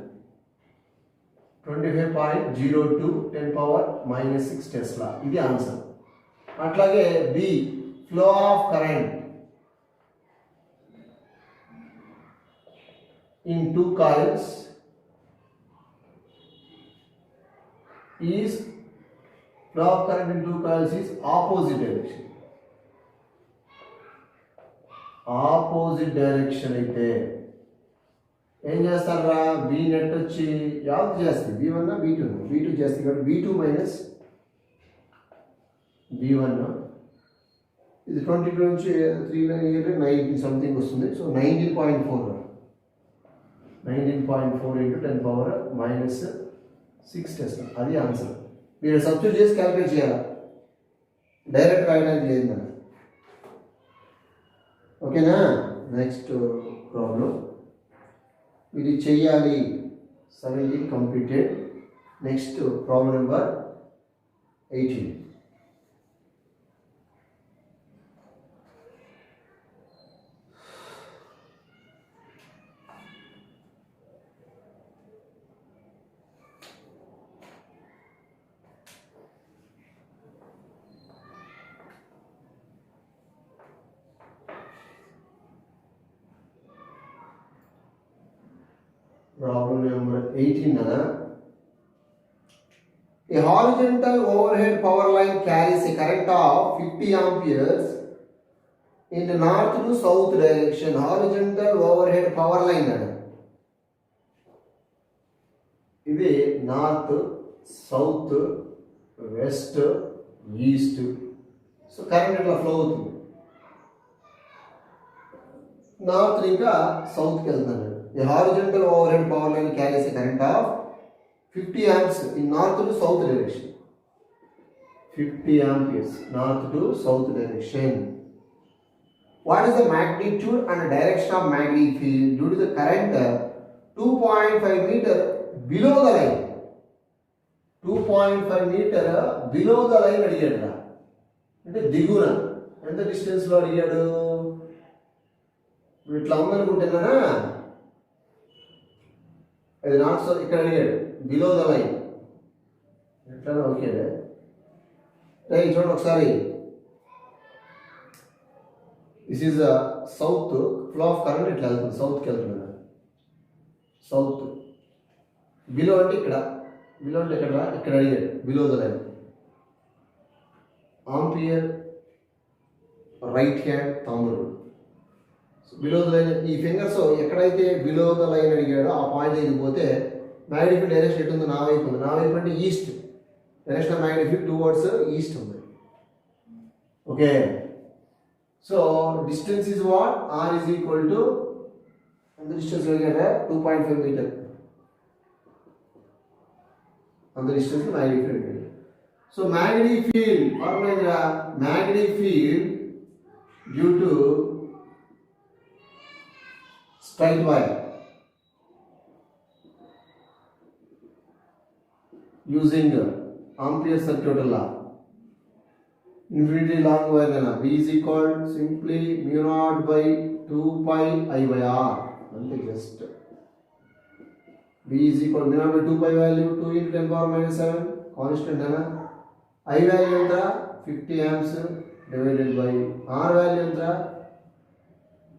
A: 25.02 10 power minus 6 Tesla. ఇది answer. అట్లాగే B flow of current in two coils is flow of current in two coils is opposite direction. Opposite direction అయితే ఏం చేస్తారా, B net వచ్చి యావత్ చేస్తుంది, బి1 బి2 చేస్తుంది కాబట్టి బి2 మైనస్ బి1 ఇది 22 నుంచి 3 19 సంథింగ్ వస్తుంది. So 19.4 into 10 power minus 6 Tesla. అది ఆన్సర్. మీరు సబ్స్టిట్యూట్ చేసి క్యాలిక్యులేట్ చేయాలి, డైరెక్ట్ రాయడానికి లేదు కదా. ఓకేనా. నెక్స్ట్ ప్రాబ్లం ఇది చెయ్యాలి. 17 completed. Next problem number 18. Problem number 18. A horizontal overhead power line carries a current of 50 amperes in the north to south direction. Horizontal overhead power line. ఇది north, south, west, east. So current ఇట్లా flow అవుతుంది. North ఇంకా సౌత్కి వెళ్తున్నాడు. A horizontal overhead power line carries a current of 50 amps in north to south direction. 50 amperes north to south direction. What is the magnitude and direction of magnetic field due to the current 2.5 meter below the line? 2.5 meter below the line అడిగాడు. అంటే దిగున ఎంత డిస్టెన్స్లో అడిగాడు. ఇట్లా ఉందనుకుంటున్నానా, అది not so ఇక్కడ అడిగాడు below the line ఎట్లా. Okay right. చూడండి ఒకసారి. This is south. Flow of current ఇట్లా వెళ్తుంది, సౌత్కి వెళ్తుంది. సౌత్ బిలో అంటే ఇక్కడ, బిలో అంటే ఇక్కడ అడిగాడు below the line. Ampere right hand తమ్ముడు. బిలో ద లైన్ ఈ ఫింగర్స్ ఎక్కడైతే బిలో ద లైన్ అడిగాడో ఆ పాయింట్ దగ్గరికి పోతే మ్యాగ్నెటిక్ డైరెక్షన్ ఎటు ఉంది, నా వైపు ఉంది. నా వైపు అంటే east. Direction of magnetic towards east ఉంది. Okay. So distance is what, R is equal to ఎంత డిస్టెన్స్ అడిగాడా 2.5 మీటర్. అంత distance magnetic field. So magnetic field formula magnetic field due to straight wire using Ampere circuit law. Infinity long wire na V is equal simply mu naught by 2 pi I by R. Ante just V is equal mu naught by 2 pi value 2 into 10 power minus 7 constant na. I value enta 50 amps divided by R value enta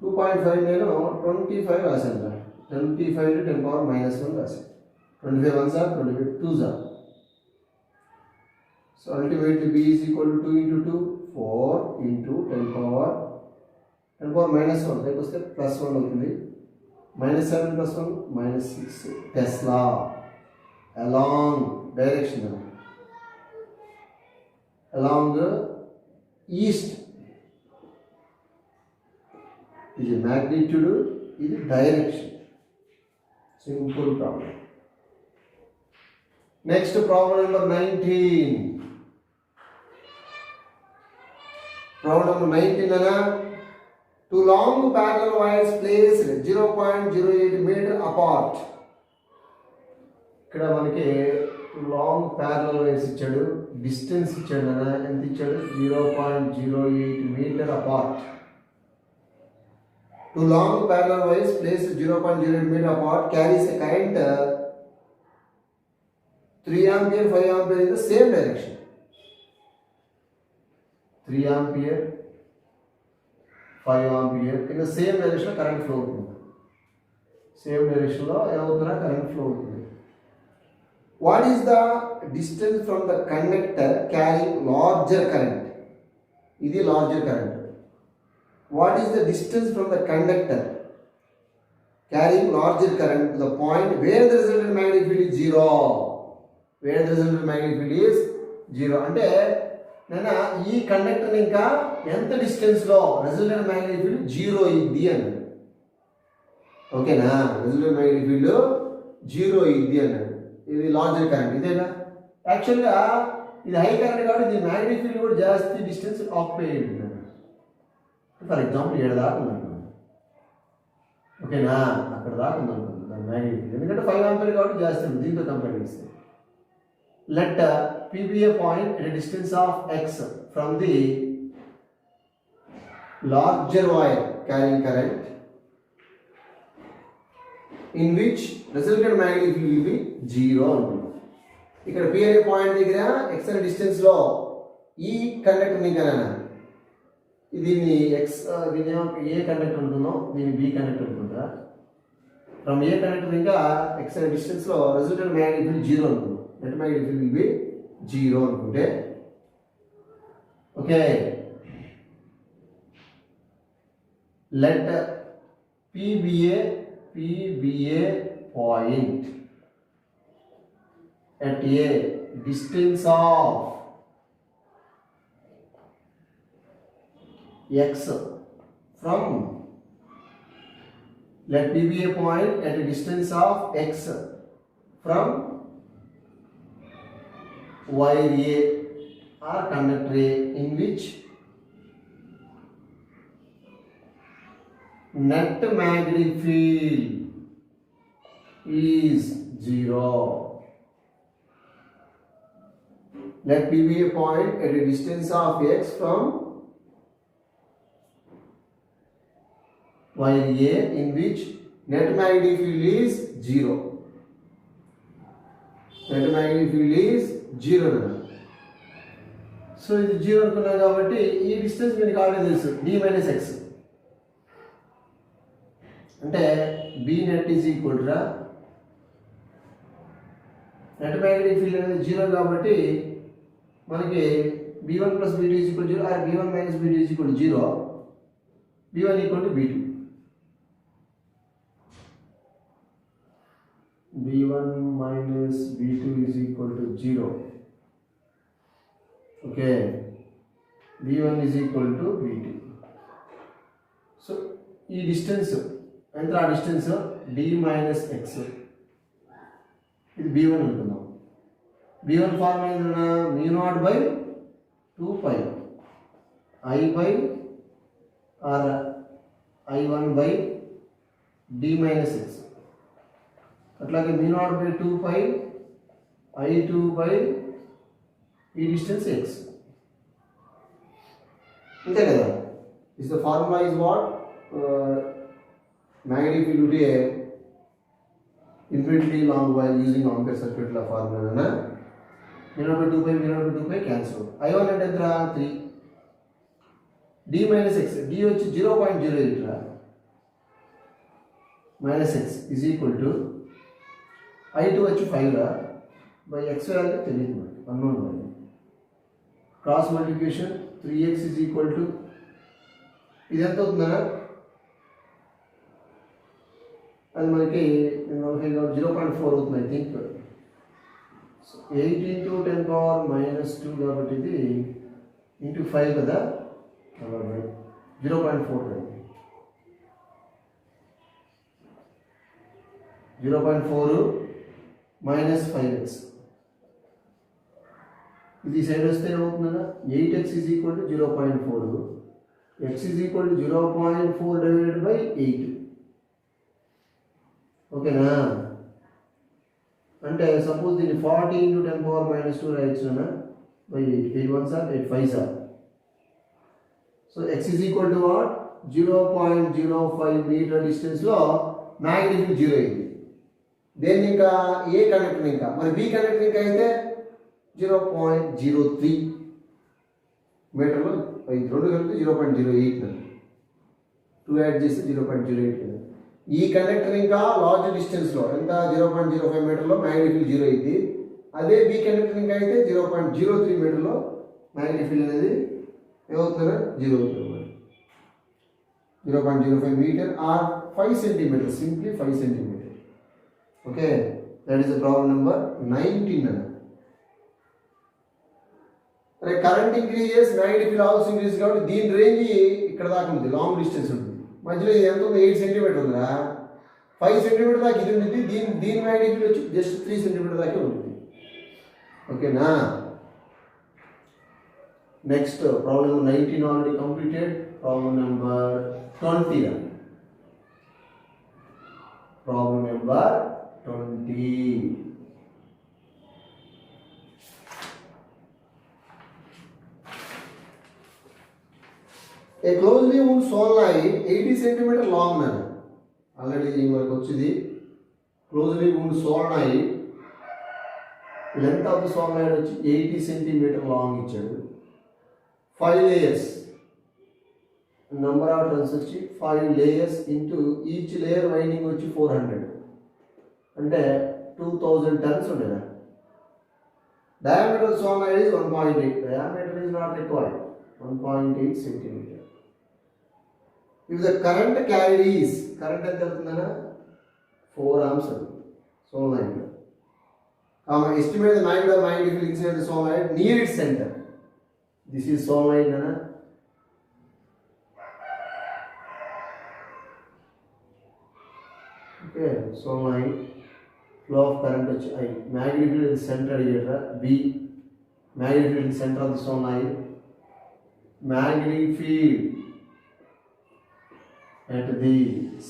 A: 2.5 నేను 25 రాశాను. 25 into 10 power minus 1 రాశాను. 25 1s are 25 2s are. So ultimately B is equal to 2 into 2 4 into 10 power minus 1 రేపు వస్తే plus 1 అవుతుంది. minus 7 plus 1 minus 6 Tesla along direction along east. ఇది magnitude, ఇది direction. Simple problem. Next problem number 19. Problem number 19 ana two long parallel wires placed 0.08 meter apart. ఇక్కడ మనకి long parallel wires ఇచ్చాడు, distance ఇచ్చాడు అన్న. ఎంత ఇచ్చాడు 0.08 metre apart. Two long parallel wires placed 0.08 meter apart carries a current 3 ampere, 5 ampere in the same direction. 3 ampere, 5 ampere in the same direction current flow అవుతుంది. Same direction లో ఏమవుతుందా current flow అవుతుంది. What is the distance from the conductor carrying larger current? ఇది larger current. What is the distance from the conductor carrying larger current to the point where the resultant magnetic field is zero? Where the resultant magnetic field is zero. అంటే నేను ఈ conductor ఇంకా ఎంత distance లో resistant magnetic field zero ఇద్ది అన్నాడు. ఓకేనా, resistant magnetic field zero ఇద్ది అన్నాడు. ఇది లార్జర్ కరెంట్ ఇదేగా. యాక్చువల్గా ఇది హై కరెంట్ కాబట్టి దీని మ్యాగ్నెటిక్ ఫీల్డ్ కూడా జాస్తి డిస్టెన్స్ ఆక్యుపై అయ్యింది. ఫర్ ఎగ్జాంపుల్ 7 దాకా ఉందనుకోండి. ఓకేనా, అక్కడ దాకా ఉందనుకోండి దాని మ్యాగ్నెటిక్ ఫీల్డ్. ఎందుకంటే 5 ఆంపియర్ కాబట్టి జాస్తి ఉంది దీంతో కంపేర్ చేస్తే. Let P be a point at a distance of x from the larger wire carrying current in which resultant magnetic field will be zero. ఇక్కడ P అనే పాయింట్ దగ్గర x అనే distance లో ఈ కండక్టర్ ని కన్నా దీన్ని దీని ఏ కండక్టర్ ఉంటుందో దీన్ని B కండక్టర్ ఉంటుందా. ఫ్రమ్ ఏ కండక్టర్ ఇంకా x అనే డిస్టెన్స్ లో resultant magnetic field జీరో ఉంటుంది. Net magnetic field will be zero అనుకుంటే okay. Let P be a point at a distance of x from let P be a point at a distance of x from wire A or conductor A in which net magnetic field is zero. Let P be a point at a distance of x from wire A in which net magnetic field is zero. Net magnetic field is zero. So ఇది zero అనుకున్నాం కాబట్టి ఈ distance మీకు already తెలుసు d minus x. అంటే b net is equal to net magnetic field అనేది zero కాబట్టి మనకి b1 plus b2 is equal zero, b1 minus b2 is equal zero, b1 equal to b2. b1 minus b2 is equal to 0. Okay, b1 is equal to b2. So ఈ distance ఎంత, ఆ distance d minus x. ఇది b1 అనుకుందాం. b1 formula ఏంటన్నా μ0 by 2 pi I by or I1 by d minus x. అట్లాగే μ0 by 2 pi I2 by ఈ distance x. అంతే కదా. Is the formula is what magnetic field would be a infinitely long while using Ampere circuit law formula na μ0 by 2 pi μ0 by 2 pi cancel. I1 అంటే ఎంత 3 d minus x d వచ్చి 0.08 రా minus x is equal to I2 వచ్చి 5 రా by x value తెలియదు మనకి unknown value. Cross multiplication 3x is equal to ఇది ఎంత అవుతుందా అది మనకి 0.4 అవుతుంది I think. 8 into 10 power minus 2 కాబట్టి ఇది ఇంటూ 5 కదా 0.4 కదా 0.4 minus 5x ఇది సైడ్ వస్తే ఏమవుతుందా 8x is equal to 0.4 x is equal to 0.4 divided by 8. ఓకేనా. అంటే సపోజ్ దీన్ని 40 into 10 power minus 2 రాయొచ్చునా by 8 1s are 8 5s are. So x is equal to what 0.05 meter distance లో magnetic field zero అయింది. దేన్ని ఇంకా ఏ conductor ఇంకా మరి B conductor ఇంకా అయితే 0.03 మీటర్లు, రెండు కలిపి 0.08 2 యాడ్ చేస్తే 0.08. ఈ కండక్టర్ ఇంకా లార్జ్ డిస్టెన్స్లో ఎంత 0.05 మీటర్లో మ్యాగ్నెటిక్ ఫీల్డ్ 0 అయింది. అదే బి కండక్టర్ ఇంకా అయితే 0.03 మీటర్లో మ్యాగ్నెటిక్ ఫీల్డ్ అనేది ఏమవుతుందా 0 అవుతుంది. 0.05 meter or 5 centimeter, simply 5 centimeter. Okay, that is the problem number 19. Current increases magnetic field also increase కాబట్టి దీని రేంజ్ ఇక్కడ దాకా ఉంది, లాంగ్ డిస్టెన్స్ ఉంటుంది. మధ్యలో ఇది ఎంత ఉంది 8 సెంటీమీటర్ ఉందా, 5 సెంటీమీటర్ దాకా ఇది ఉంటుంది. దీని మ్యాగ్నెటిక్ ఫీల్డ్ వచ్చి జస్ట్ 3 సెంటీమీటర్ దాకా ఉంటుంది. ఓకేనా. Next problem number 19 already completed. Problem number 20. Problem number 20. A closely wound solenoid 80 cm long man. Already మనకు వచ్చింది. Closely wound solenoid length of the solenoid వచ్చి 80 cm long ఇచ్చాడు. 5 layers. Number of turns వచ్చి 5 layers into each layer winding వచ్చి 400 అంటే 2000 turns ఉండేదా. Diameter of solenoid is 1.8. Diameter is not required. 1.8 cm. If the current carried is current ఎంత అవుతుందన్నా 4 amps solenoid. Estimate the magnitude of magnetic field inside the solenoid near its center. This is solenoid nana. Okay, solenoid flow of current which I magnetic field is center here. B magnetic field is center of the solenoid. Magnetic field at the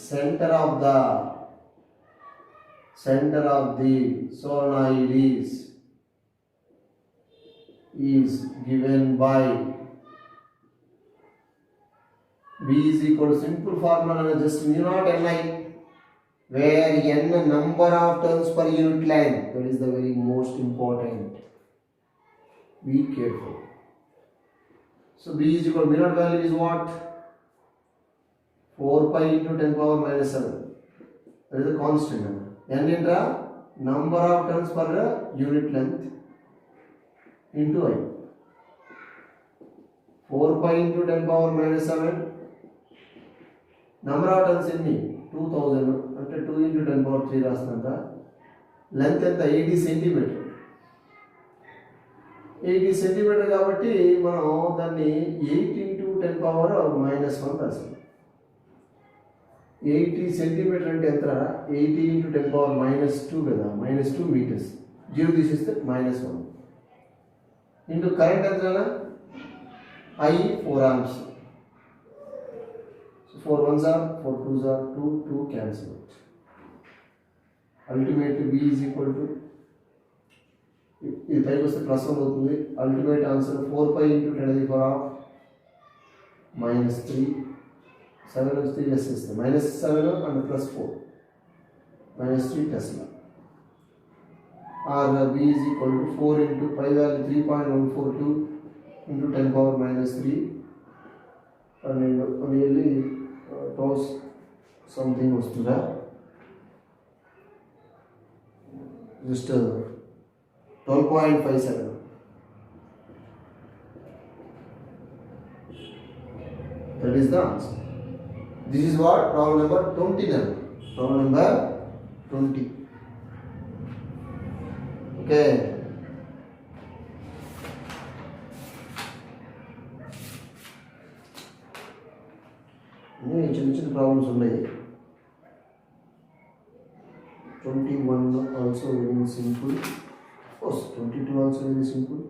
A: center of the solenoid is given by B is equal to simple formula just mu naught Ni, where N number of turns per unit length. That is the very most important. Be careful. So B is equal to mu naught value is what? 4 pi into 10 power minus 7. That is a constant. N into number of turns per unit length into I. 4 pi into 10 power minus 7. Number of turns in 2000 అంటే 2 into 10 power 3 రాస్తున్నంత. Length ఎంత 80 centimetre. 80 centimetre కాబట్టి మనం దాన్ని 8 into 10 power minus 1 రాస్తాం. 80 centimetre అంటే ఎంత? 80 into 10 power minus 2 కదా, minus 2 meters. 0 తీసేస్తే minus 1 ఇంటూ కరెంట్ ఎంత? I 4 amps. So 4 1s are 4 2s are 2 cancel out. Ultimately B is equal to ఇది పైకి వస్తే ప్లస్ 1 అవుతుంది. Ultimate answer 4 pi into 10 to the power of minus 3. 7 నుంచి 3 less చేస్తే minus 7 and plus 4 minus 3 Tesla. Or B is equal to 4 into pi value 3.142 into 10 power minus 3 and nearly toss something వస్తుందా just 12.57. That is the answer. This is what problem number 20 now. Problem number 20. Okay. చిన్న problems ఉన్నాయి. 21 also very simple. Of course 22 also very simple.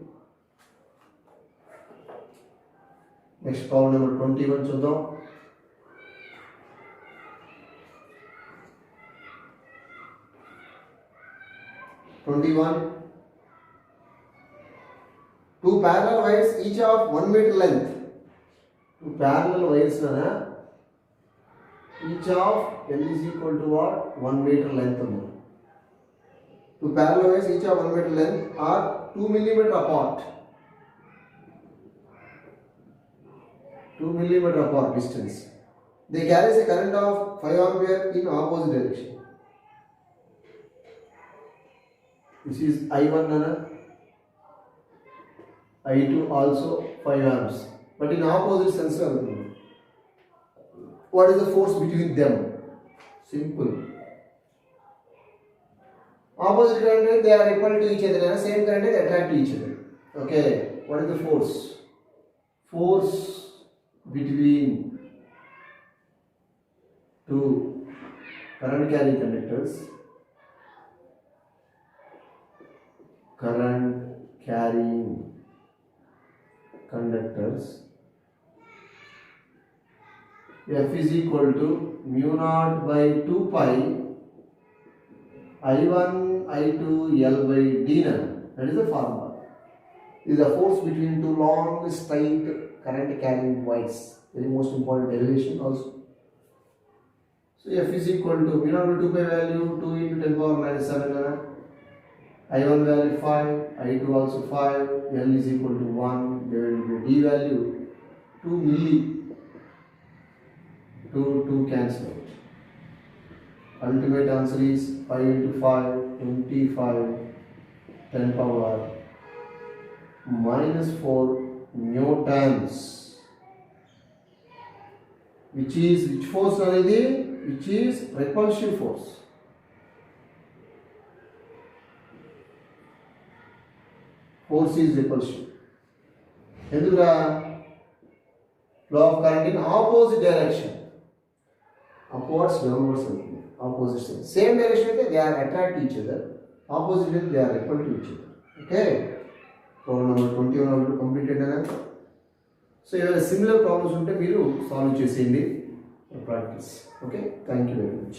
A: Next problem number 21 చూద్దాం. Two parallel wires each of 1 meter length. Two parallel wires each of L is equal to what? 1 meter length. Two parallel wires each of 1 meter length are 2 millimeter apart. 2 millimeter apart distance. They carries a current of 5 ampere in opposite direction. This is I1 and I2 also 5 amps, but in opposite sensor. What is the force between them? Simple. Opposite current, they are equal to each other, and same current they attract to each other. Okay, what is the force? Force between two current carrying conductors. Current carrying conductors. F is equal to mu naught by 2 pi I1 I2 L by D nun. That is the formula. This is the force between two long straight current carrying wires. Very most important derivation also. So F is equal to mu naught by 2 pi value 2 into 10 power minus 7. I1 value 5, I2 also 5, L is equal to 1, divided by D value 2 milli. 2 cancel out. Ultimate answer is 5 into 5, 25, 10 power minus 4 newtons. Which force already? Which is repulsive force. Force is repulsive. Endura flow of current in opposite direction. Upwards, downwards, opposite side. Same direction, they are attract each other. Opposite, they are repel to each other. Okay. Problem number 21 already completed. So, if similar problems unte, meeru solve chesindi practice. Okay. Thank you very much.